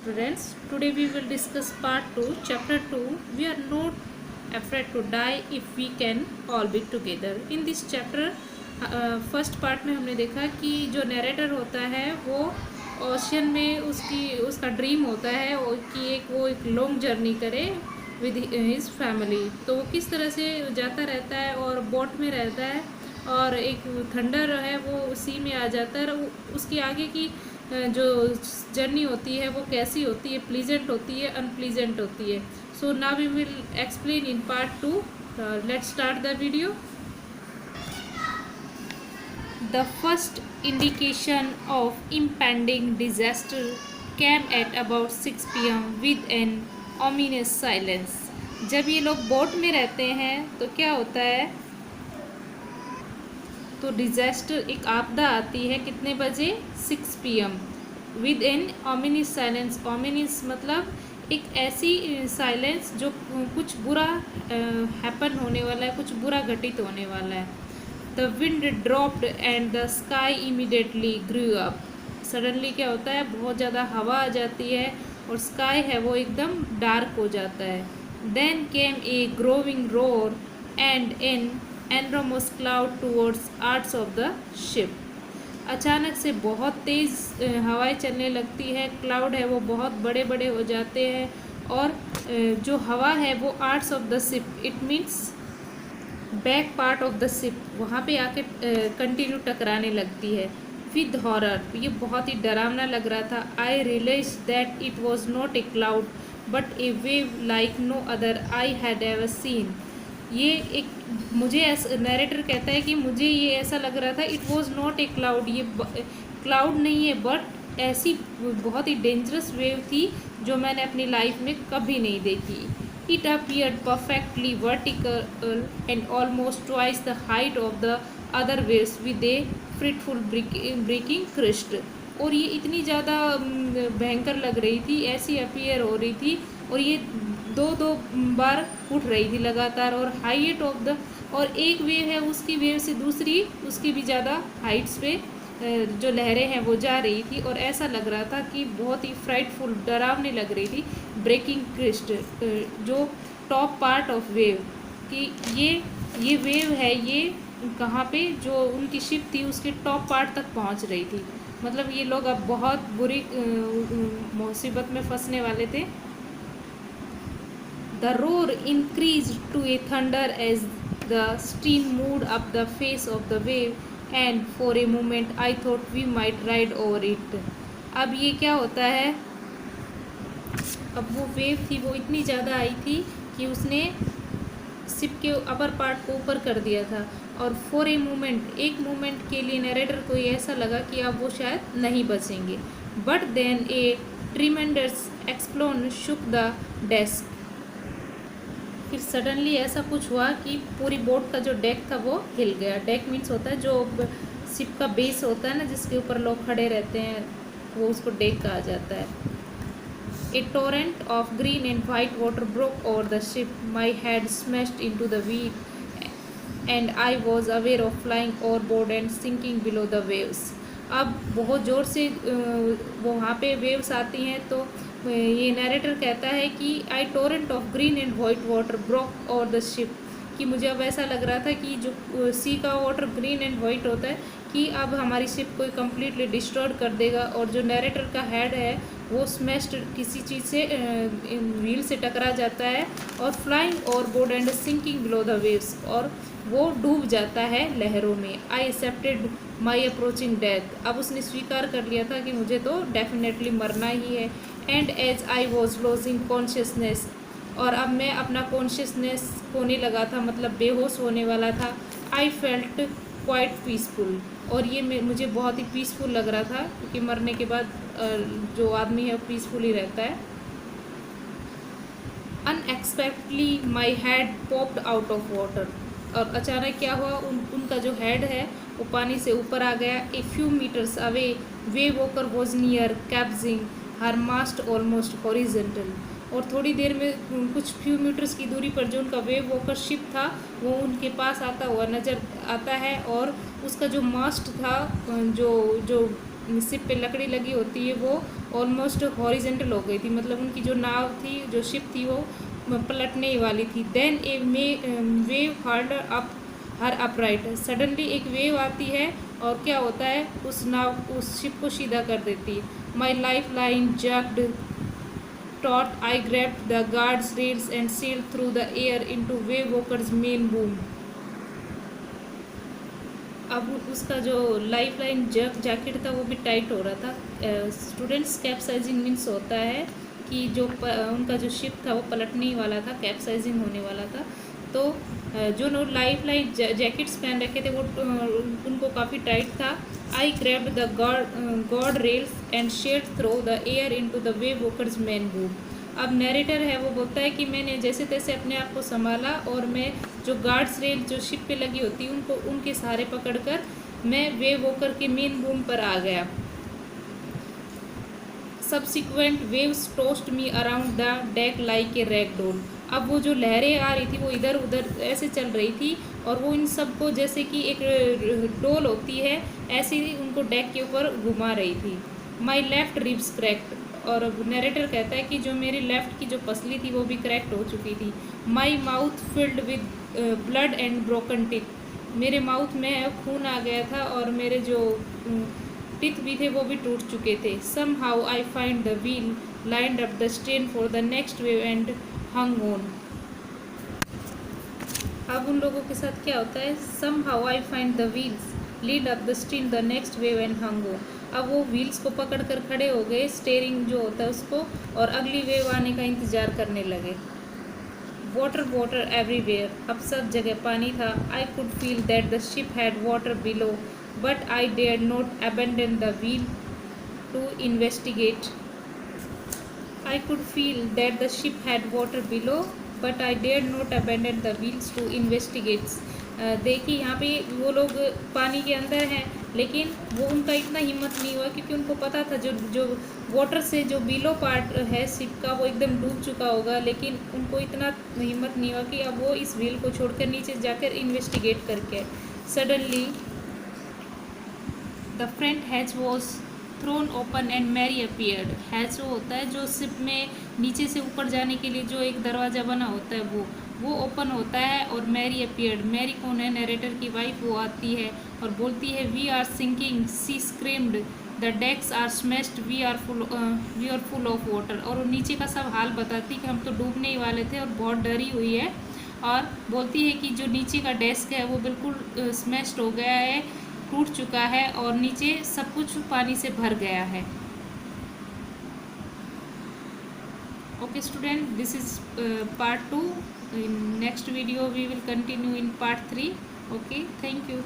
Students, today we will discuss part 2, chapter 2. We are not afraid to die if we can all be together. In this chapter, first part में हमने देखा कि जो narrator होता है वो ocean में उसका ड्रीम होता है कि वो एक लॉन्ग जर्नी करे विद हिज फैमिली। तो वो किस तरह से जाता रहता है और बोट में रहता है और एक थंडर है वो सी में आ जाता है। उसकी आगे की जो जर्नी होती है वो कैसी होती है, प्लीजेंट होती है, अनप्लीजेंट होती है। So now we will explain in part 2. Let's start the video. The first indication of impending disaster came at about 6 p.m. with an ominous silence. जब ये लोग बोट में रहते हैं तो क्या होता है, तो डिजास्टर एक आपदा आती है कितने बजे, 6 p.m. With an ominous silence. Ominous मतलब एक ऐसी साइलेंस जो कुछ बुरा हैपन होने वाला है, कुछ बुरा घटित होने वाला है. The wind dropped and the sky immediately grew up. Suddenly क्या होता है, बहुत ज़्यादा हवा आ जाती है और स्काई है वो एकदम डार्क हो जाता है. Then came a growing roar and an enormous cloud towards arts of the ship. अचानक से बहुत तेज़ हवाएं चलने लगती है, क्लाउड है वो बहुत बड़े बड़े हो जाते हैं और जो हवा है वो arts of the ship, it means back part of the ship, वहाँ पे आके कंटिन्यू टकराने लगती है. विद हॉरर, ये बहुत ही डरावना लग रहा था. I realise that it was not a cloud but a wave like no other I had ever seen. ये एक मुझे नरेटर कहता है कि मुझे ये ऐसा लग रहा था, it was not a cloud, ये क्लाउड नहीं है बट ऐसी बहुत ही डेंजरस वेव थी जो मैंने अपनी लाइफ में कभी नहीं देखी. It appeared perfectly vertical and almost twice the height of the other waves with a frightful breaking crest. और ये इतनी ज़्यादा भयंकर लग रही थी, ऐसी अपीयर हो रही थी और ये दो बार उठ रही थी लगातार और हाइट ऑफ द, और एक वेव है उसकी वेव से दूसरी उसकी भी ज़्यादा हाइट्स पे जो लहरें हैं वो जा रही थी और ऐसा लग रहा था कि बहुत ही फ्राइटफुल, डरावनी लग रही थी. ब्रेकिंग क्रिस्ट, जो टॉप पार्ट ऑफ वेव कि ये वेव है, ये कहाँ पे जो उनकी शिप थी उसके टॉप पार्ट तक पहुँच रही थी. मतलब ये लोग अब बहुत बुरी मुसीबत में फंसने वाले थे. The roar increase to a thunder as the stream moved up the face of the wave and for a moment I thought we might ride over it. अब ये क्या होता है, अब वो वेव थी वो इतनी ज़्यादा आई थी कि उसने शिप के अपर पार्ट को ऊपर कर दिया था और फॉर ए मोमेंट, एक मोमेंट के लिए नरेटर को ये ऐसा लगा कि अब वो शायद नहीं बचेंगे. But then a tremendous explosion shook the desk. फिर सडनली ऐसा कुछ हुआ कि पूरी बोट का जो डेक था वो हिल गया. डेक मीन्स होता है जो शिप का बेस होता है ना, जिसके ऊपर लोग खड़े रहते हैं, वो उसको डेक कहा जाता है. A torrent of green and white water broke over the ship. My head smashed into the weed and I was aware of flying overboard and sinking below the waves. अब बहुत ज़ोर से वो वहाँ पे वेव्स आती हैं तो ये नरेटर कहता है कि I torrent of green and white water broke over the ship, कि मुझे अब ऐसा लग रहा था कि जो सी का वाटर ग्रीन एंड वाइट होता है कि अब हमारी शिप को कम्प्लीटली डिस्ट्रॉय कर देगा. और जो नरेटर का हेड है वो स्मैश्ड किसी चीज़ से व्हील से टकरा जाता है और flying overboard and sinking below the waves, और वो डूब जाता है लहरों में. I accepted my approaching death. अब उसने स्वीकार कर लिया था कि मुझे तो डेफिनेटली मरना ही है. And as I was losing consciousness, और अब मैं अपना कॉन्शियसनेस खोने लगा था, मतलब बेहोश होने वाला था. आई फेल्ट क्वाइट पीसफुल, और ये मुझे बहुत ही पीसफुल लग रहा था क्योंकि मरने के बाद जो आदमी है वो पीसफुल ही रहता है. Unexpectedly my head popped out of water, और अचानक क्या हुआ, उनका जो हेड है वो पानी से ऊपर आ गया. A few metres away Wave Walker was near capsizing her mast almost horizontal. और थोड़ी देर में कुछ फ्यू मीटर्स की दूरी पर जो उनका वेव वॉकर शिप था वो उनके पास आता हुआ नज़र आता है और उसका जो मास्ट था, जो जो शिप पे लकड़ी लगी होती है वो ऑलमोस्ट हॉरिजेंटल हो गई थी, मतलब उनकी जो नाव थी, जो शिप थी, वो पलटने ही वाली थी। देन ए वेव हर्ड अप हर अपराइट, सडनली एक वेव आती है और क्या होता है, उस शिप को सीधा कर देती है। My lifeline jerked taut, I grabbed the guards rails and sailed through the air into Wave Walker's main boom. अब उसका जो लाइफ लाइन जैकेट था वो भी टाइट हो रहा था। स्टूडेंट्स, कैप्साइजिंग मीन्स होता है कि जो उनका जो शिप था वो पलटने ही वाला था, कैप्साइजिंग होने वाला था। तो जो लोग लाइफ लाइन जैकेट्स पहन रखे थे वो उनको काफ़ी टाइट था। I grabbed the guard rails and shed through the air into the Wave Walker's main boom. अब नैरेटर है वो बोलता है कि मैंने जैसे तैसे अपने आप को संभाला और मैं जो गार्ड्स रेल जो शिप पे लगी होती है उनको उनके सहारे पकड़कर मैं वेव वॉकर के मेन बूम पर आ गया। Subsequent waves toast me around the deck like a rag डोल। अब वो जो लहरें आ रही थी वो इधर उधर ऐसे चल रही थी और वो इन सबको जैसे कि एक डोल होती है ऐसे ही उनको डेक के ऊपर घुमा रही थी। माई लेफ्ट रिब्स क्रैक्ड, और नरेटर कहता है कि जो मेरी लेफ़्ट की जो पसली थी वो भी क्रैक्ट हो चुकी थी। My mouth filled with blood and broken teeth, मेरे माउथ में खून आ गया था और मेरे जो टिथ भी थे वो भी टूट चुके थे। Somehow I find the wheel lined up the stern for the next wave and hung on. अब उन लोगों के साथ क्या होता है, somehow I find the wheels lead up the stream the next wave and hung on. अब वो व्हील्स को पकड़ कर खड़े हो गए, स्टेयरिंग जो होता है उसको, और अगली वेव आने का इंतज़ार करने लगे। वाटर वाटर एवरीवेयर, अब सब जगह पानी था। I could feel that the ship had water below but I dare not abandon the wheel to investigate. I could feel that the ship had water below but I dare not abandon the wheels to investigates. देखिए यहाँ पे वो लोग पानी के अंदर हैं लेकिन वो उनका इतना हिम्मत नहीं हुआ क्योंकि उनको पता था जो वाटर से जो बिलो पार्ट है शिप का वो एकदम डूब चुका होगा, लेकिन उनको इतना हिम्मत नहीं हुआ कि अब वो इस व्हील को छोड़कर नीचे जाकर इन्वेस्टिगेट करके। Suddenly the front hatch was thrown open and Mary appeared. Hatch वो होता है जो शिप में नीचे से ऊपर जाने के लिए जो एक दरवाज़ा बना होता है वो ओपन होता है और मैरी अपीयर्ड। मैरी कौन है, नरेटर की वाइफ, वो आती है और बोलती है we are sinking, she screamed, the decks are smashed, we are full of water. और वो नीचे का सब हाल बताती कि हम तो डूबने ही वाले थे और बहुत डरी हुई है, और बोलती है कि जो नीचे का डेस्क है वो बिल्कुल स्मैश्ड हो गया है, टूट चुका है और नीचे सब कुछ पानी से भर गया है। Okay student, this is part 2. In next video we will continue in part 3. Okay, thank you.